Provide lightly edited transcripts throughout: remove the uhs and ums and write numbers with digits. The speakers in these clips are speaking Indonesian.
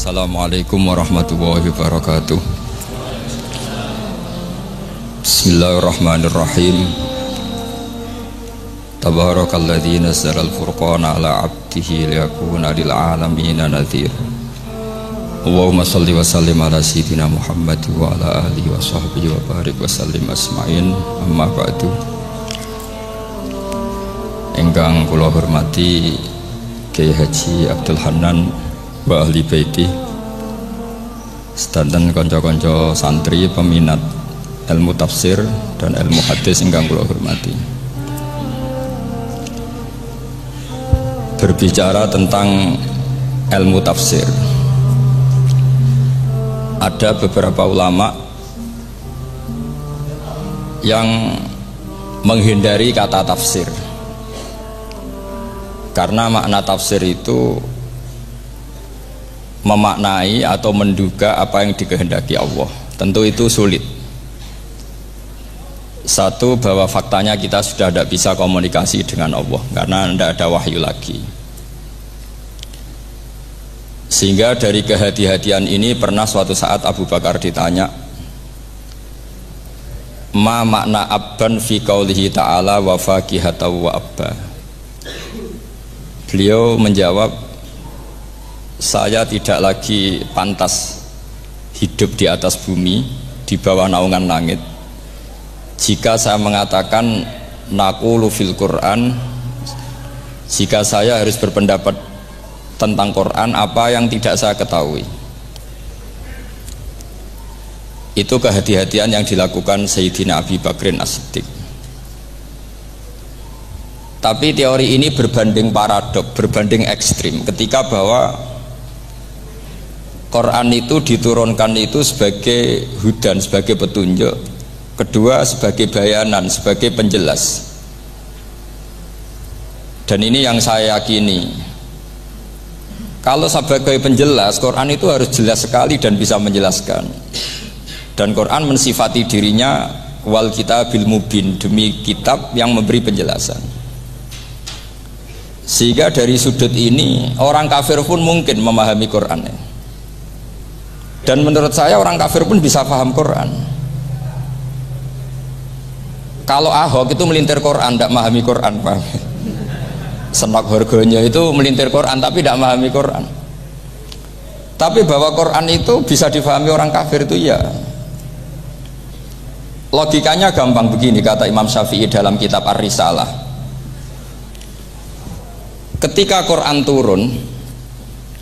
Assalamualaikum warahmatullahi wabarakatuh. Bismillahirrahmanirrahim. Tabarakalladzi nazzala al-furqana ala 'abdihi liyakuna lil 'alamina nadhir. Allahumma shalli wa sallim ala sayyidina Muhammad wa ala alihi wa sahbihi wa barik wa sallim asma'in. Amma ba'du. Ingkang kula hormati Kiai Haji Abdul Hanan wa ahli baiti, sedanten kanca-kanca santri peminat ilmu tafsir dan ilmu hadis ingkang kula hormati. Berbicara tentang ilmu tafsir, ada beberapa ulama yang menghindari kata tafsir karena makna tafsir itu memaknai atau menduga apa yang dikehendaki Allah. Tentu itu sulit. Satu, bahwa faktanya kita sudah tidak bisa komunikasi dengan Allah karena tidak ada wahyu lagi. Sehingga dari kehati-hatian ini pernah suatu saat Abu Bakar ditanya, ma makna abban fi qaulihi ta'ala wa faqihatan wa abba. Beliau menjawab, saya tidak lagi pantas hidup di atas bumi, di bawah naungan langit, jika saya mengatakan naqulu fil Quran, jika saya harus berpendapat tentang Quran apa yang tidak saya ketahui. Itu kehati-hatian yang dilakukan Sayyidina Abi Bakrin As-Siddiq. Tapi teori ini berbanding paradok, berbanding ekstrim, ketika bahwa Quran itu diturunkan itu sebagai hudan, sebagai petunjuk, kedua sebagai bayanan, sebagai penjelas. Dan ini yang saya yakini, kalau sebagai penjelas, Quran itu harus jelas sekali dan bisa menjelaskan. Dan Quran mensifati dirinya wal kitabil mubin, demi kitab yang memberi penjelasan. Sehingga dari sudut ini orang kafir pun mungkin memahami Quran. Dan menurut saya orang kafir pun bisa paham Quran. Kalau Ahok itu melintir Quran, tidak memahami Quran, paham? Senak harganya itu melintir Quran tapi tidak memahami Quran. Tapi bahwa Quran itu bisa difahami orang kafir itu ya. Logikanya gampang begini, kata Imam Syafi'i dalam kitab Ar-Risalah. Ketika Quran turun,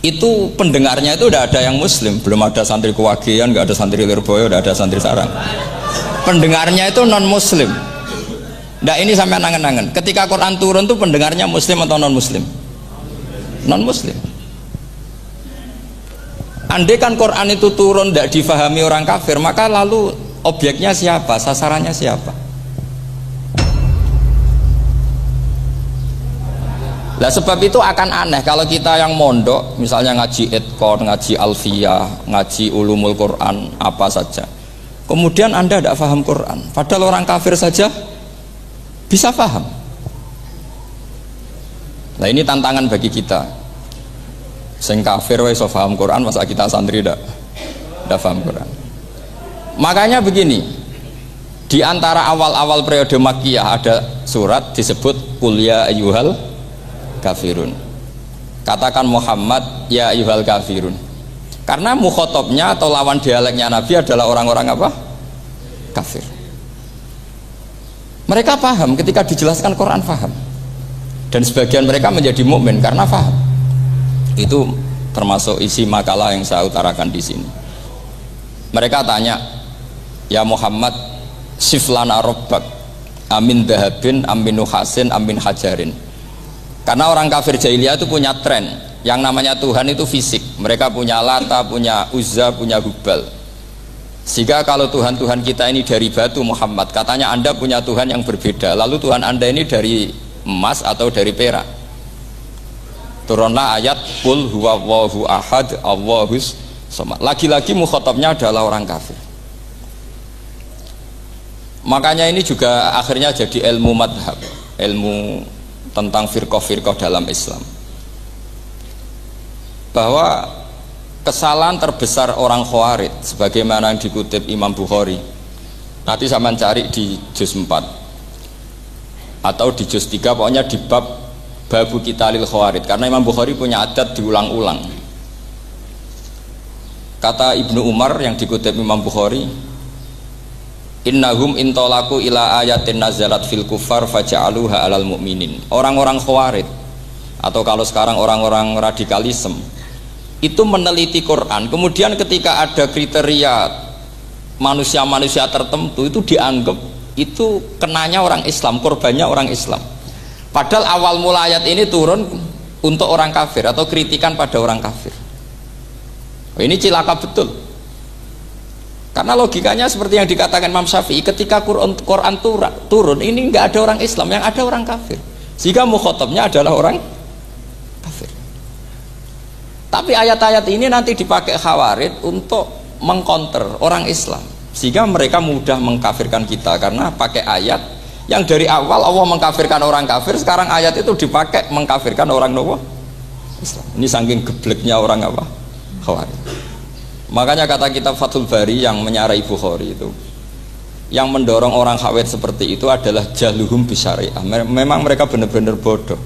itu pendengarnya itu tidak ada yang muslim, belum ada santri Kewagian, nggak ada santri Lirboyo, nggak ada santri Sarang. Pendengarnya itu non muslim. Nah ini sampai angen-angen, ketika Quran turun itu pendengarnya muslim atau non muslim? Non muslim. Andai kan Quran itu turun tidak difahami orang kafir, maka lalu objeknya siapa, sasarannya siapa? Nah sebab itu akan aneh kalau kita yang mondok, misalnya ngaji Idqon, ngaji Alfiyah, ngaji Ulumul Quran, apa saja, kemudian Anda tidak paham Quran, padahal orang kafir saja bisa paham. Nah ini tantangan bagi kita. Sing kafir wis paham Quran, masa kita santri tidak paham Quran. Makanya begini, di antara awal-awal periode Makkiyah ada surat disebut Qul ya ayyuhal kafirun. Katakan Muhammad ya ayyuhal kafirun. Karena mukhatabnya atau lawan dialeknya Nabi adalah orang-orang apa? Kafir. Mereka paham ketika dijelaskan Quran, paham. Dan sebagian mereka menjadi mukmin karena paham. Itu termasuk isi makalah yang saya utarakan di sini. Mereka tanya, ya Muhammad, siflana rabbak amin dahabin amin nuhasin amin hajarin. Karena orang kafir jahiliyah itu punya tren yang namanya Tuhan itu fisik. Mereka punya Lata, punya Uzza, punya Hubal. Sehingga kalau Tuhan-Tuhan kita ini dari batu Muhammad, katanya Anda punya Tuhan yang berbeda. Lalu Tuhan Anda ini dari emas atau dari perak. Turunlah ayat Qul huwallahu ahad Allahus samad. Lagi-lagi mukhatabnya adalah orang kafir. Makanya ini juga akhirnya jadi ilmu madhab, ilmu tentang firqah-firqah dalam Islam, bahwa kesalahan terbesar orang Khawarij sebagaimana yang dikutip Imam Bukhari. Nanti sampean cari di juz 4 atau di juz 3, pokoknya di bab babu qitalil Khawarij, karena Imam Bukhari punya adat diulang-ulang. Kata Ibnu Umar yang dikutip Imam Bukhari, innahum intolaku ila ayatin nazalat fil kufar faja'aluha alal mu'minin. Orang-orang Khawarij atau kalau sekarang orang-orang radikalisme itu meneliti Quran, kemudian ketika ada kriteria manusia-manusia tertentu itu dianggap itu kenanya orang Islam, korbannya orang Islam. Padahal awal mula ayat ini turun untuk orang kafir atau kritikan pada orang kafir. Ini cilaka betul. Karena logikanya seperti yang dikatakan Imam Syafi'i, ketika Quran turun ini nggak ada orang Islam, yang ada orang kafir. Sehingga mukhatabnya adalah orang kafir. Tapi ayat-ayat ini nanti dipakai Khawarij untuk mengcounter orang Islam, sehingga mereka mudah mengkafirkan kita karena pakai ayat yang dari awal Allah mengkafirkan orang kafir, sekarang ayat itu dipakai mengkafirkan orang Islam. Ini saking gebleknya orang apa? Khawarij. Makanya kata kitab Fathul Bari yang menyarai Bukhari itu, yang mendorong orang Khawarij seperti itu adalah jahluhum bisyariah. Memang mereka benar-benar bodoh,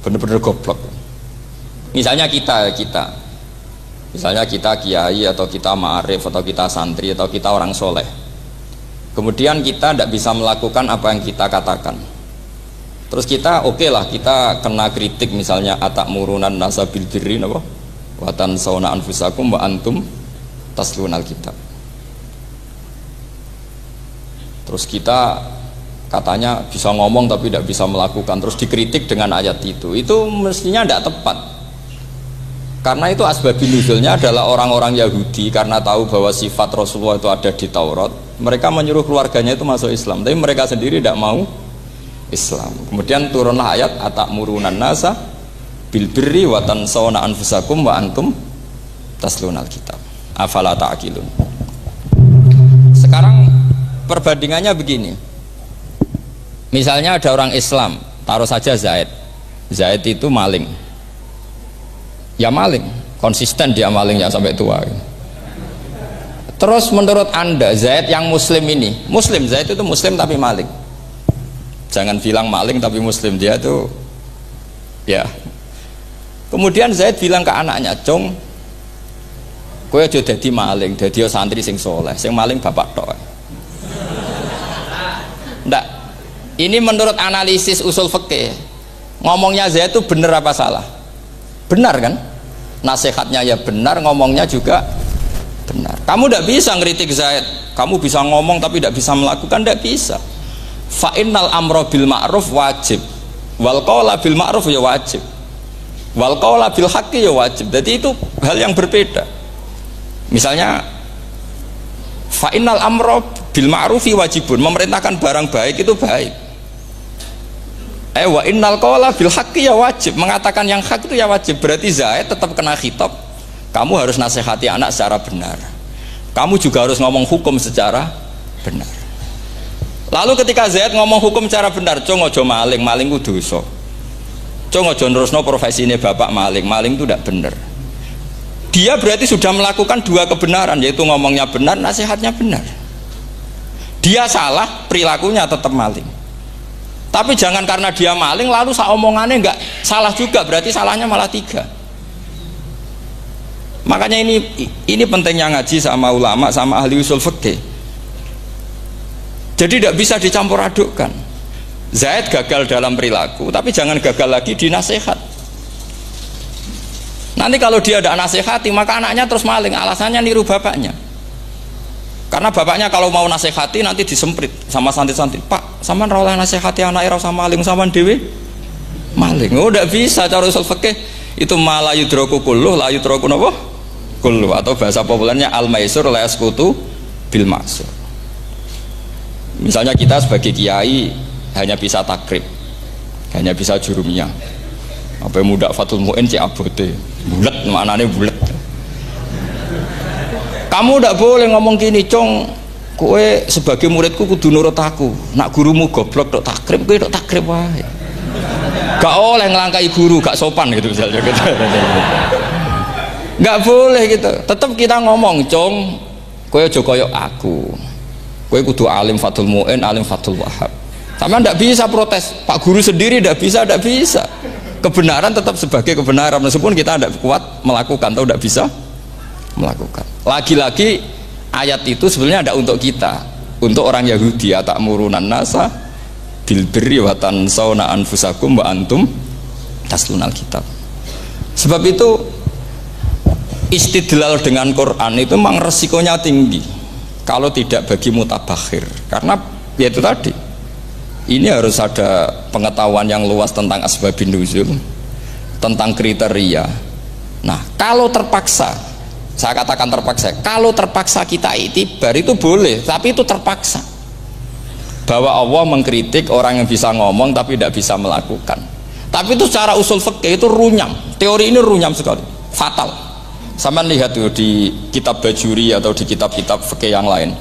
benar-benar goblok. Misalnya kita kiai atau kita ma'arif atau kita santri atau kita orang soleh, kemudian kita tidak bisa melakukan apa yang kita katakan, terus kita oke lah, kita kena kritik misalnya atakmurunan nasa bil birri wa tansawna anfusakum wa antum taslunal kitab. Terus kita katanya bisa ngomong tapi tidak bisa melakukan, terus dikritik dengan ayat itu mestinya tidak tepat. Karena itu asbabun nuzulnya adalah orang-orang Yahudi karena tahu bahwa sifat Rasulullah itu ada di Taurat, mereka menyuruh keluarganya itu masuk Islam, tapi mereka sendiri tidak mau Islam. Kemudian turunlah ayat atakmurunan nasa bil birri wa tansawna anfusakum wa antum taslunal kitab afala ta'qilun. Sekarang perbandingannya begini, misalnya ada orang Islam, taruh saja Zaid itu maling, ya maling, konsisten dia malingnya sampai tua. Terus menurut anda Zaid yang muslim ini, Zaid itu muslim tapi maling, jangan bilang maling tapi muslim, dia itu ya. Kemudian Zaid bilang ke anaknya, "Cung, kowe aja dadi maling, dadi santri sing soleh, sing maling bapak tok." Ndak. Ini menurut analisis usul fikih. Ngomongnya Zaid itu benar apa salah? Benar kan? Nasihatnya ya benar, ngomongnya juga benar. Kamu tidak bisa ngeritik Zaid, kamu bisa ngomong tapi tidak bisa melakukan, tidak bisa. Fa innal amra bil ma'ruf wajib, wal qawla bil ma'ruf ya wajib, wal qawla bil haqqi ya wajib. Jadi itu hal yang berbeda. Misalnya fa innal amra bil ma'rufi wajibun, memerintahkan barang baik itu baik. Wa innal qawla bil haqqi ya wajib, mengatakan yang hak itu ya wajib. Berarti Zaid tetap kena khitab, kamu harus nasihati anak secara benar, kamu juga harus ngomong hukum secara benar. Lalu ketika Zaid ngomong hukum secara benar, "Cung ojo maling, maling ku dosa. Cung ojo nerusno profesine bapak maling, maling itu tidak benar." Dia berarti sudah melakukan dua kebenaran, yaitu ngomongnya benar, nasihatnya benar. Dia salah, perilakunya tetap maling. Tapi jangan karena dia maling lalu omongannya enggak salah juga, berarti salahnya malah tiga. Makanya ini pentingnya ngaji sama ulama, sama ahli usul fikih. Jadi tidak bisa dicampur adukkan. Zaid gagal dalam perilaku, tapi jangan gagal lagi di nasihat. Nanti kalau dia tidak nasihati, maka anaknya terus maling, alasannya niru bapaknya. Karena bapaknya kalau mau nasihati nanti disemprit sama santri-santri, "Pak, sampean ra oleh nasihati anake ra usah maling, sampean dhewe maling." Oh, tidak bisa cara usul fikih. Itu mala yudraku kulluh, la yudraku napa? Kulluh, atau bahasa populernya al-maisur la yasqutu bil ma'sur. Misalnya kita sebagai kiai hanya bisa takrib, hanya bisa jurumiyah. Apa muda Fathul Mu'in cek abote, bulet, maknanya bulet. Kamu tidak boleh ngomong gini, "Cung, kowe sebagai muridku kudu nurut aku. Nak gurumu goblok tok takrib, kowe tok takrib wae." Gak oleh ngelangkai guru, gak sopan gitu misalnya. Nggak boleh gitu. Tetap kita ngomong, "Cong, kowe aja koyo aku. Kowe kudu alim Fathul Mu'in, alim Fathul Wahhab." Sama ndak bisa protes. Pak guru sendiri ndak bisa. Kebenaran tetap sebagai kebenaran meskipun kita ndak kuat melakukan atau ndak bisa melakukan. Lagi-lagi ayat itu sebenarnya ada untuk kita, untuk orang Yahudi, atamuruna nasa bil birri wa tansawna anfusakum wa antum taslunal kitab. Sebab itu istidlal dengan Quran itu memang resikonya tinggi kalau tidak bagi mutabakhir, karena ya itu tadi, ini harus ada pengetahuan yang luas tentang asbabun nuzul, tentang kriteria. Nah kalau terpaksa, saya katakan terpaksa, kalau terpaksa kita itibar itu boleh, tapi itu terpaksa, bahwa Allah mengkritik orang yang bisa ngomong tapi tidak bisa melakukan. Tapi itu secara usul fikih itu runyam, teori ini runyam sekali, fatal. Sama lihat tuh di kitab Bajuri atau di kitab-kitab fikih yang lain,